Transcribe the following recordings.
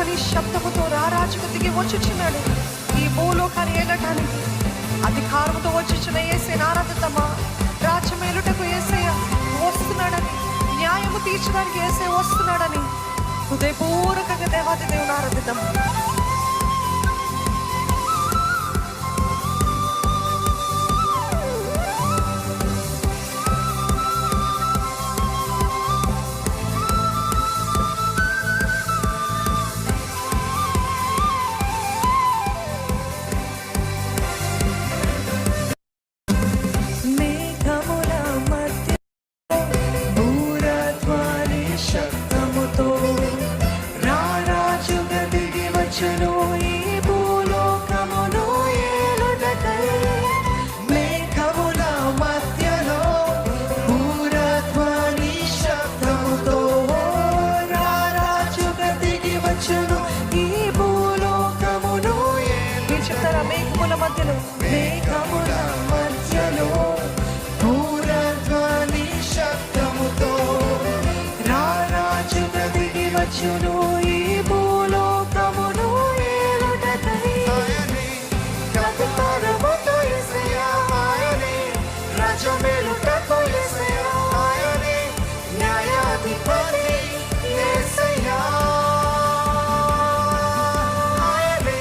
ధ్వని శబ్దముతో రారాజుకు దిగి వచ్చుచున్నాడు. ఈ భూలోకాన్ని ఏలటానికి అధికారముతో వచ్చుచున్న యేసయ్యను ఆరాధిద్దామా? రాజ్యమేలుటకు యేసయ్య వస్తున్నాడని, న్యాయము తీర్చడానికి యేసయ్య వస్తున్నాడని హృదయపూర్వకంగా దేవాది దేవుని ఆరాధిద్దాం. మేఘముల మధ్యలో భూరధ్వని శబ్దముతో రారాజుగా దిగి వచ్చును. ఈ భూలోకమును ఏలుటకై అధికారముతో యేసయ్య ఆయనే, రాజ్యమేలుటకు యేసయ్య ఆయనే, న్యాయాధిపతి యేసయ్య ఆయనే,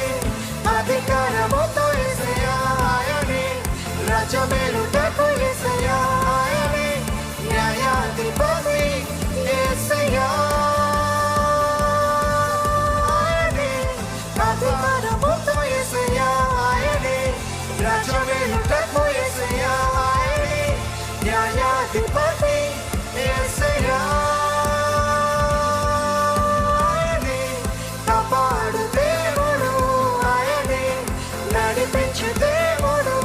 అధికారముతో రాజ్యమేలుటకు యేసయ్య ఆయనే, న్యాయాధిపతి యేసయ్య ఆయనే, అధికారముతో యేసయ్య ఆయనే, రాజ్యమేలుటకు యేసయ్య ఆయనే, న్యాయాధిపతి యేసయ్య ఆయనే, కాపాడు దేవుడు ఆయనే, నడిపించు దేవుడు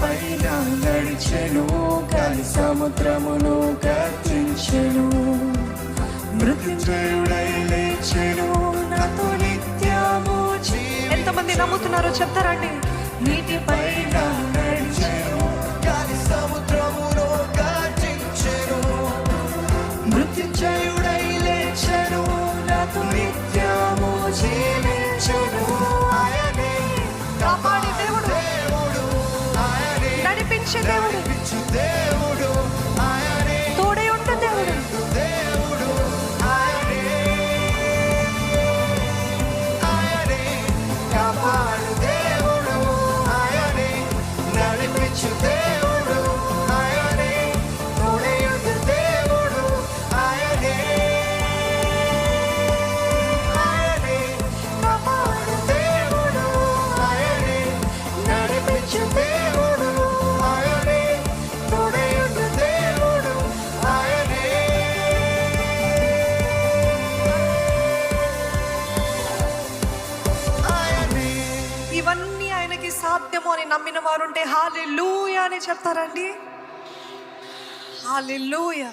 పైన నడిచెను, గాలి సముద్రమును గర్జించెను, మృత్యుంజయుడై లేచెను, నాతో నిత్యము జీవించెను. ఎంతమంది నమ్ముతున్నారో చెప్తారండి? నీటి పైన నడిచెను, గాలి సముద్రమును గర్జించెను, మృత్యుంజయుడై లేచెను, నాతో నిత్యము జీవించెను. ఆయనే కాపాడే దేవుడు, నడిపించే దేవుడు, తోడై ఉంట దేవుడు, కాపాడు దేవుడు, నడిపించు దేవుడు, తోడై ఉంట దేవుడు, కాపాడు దేవుడు, నడిపించు దేవుడు. ఇవన్నీ ఆయనకి సాధ్యము అని నమ్మిన వారుంటే హల్లెలూయా అని చెప్తారండి. హల్లెలూయా.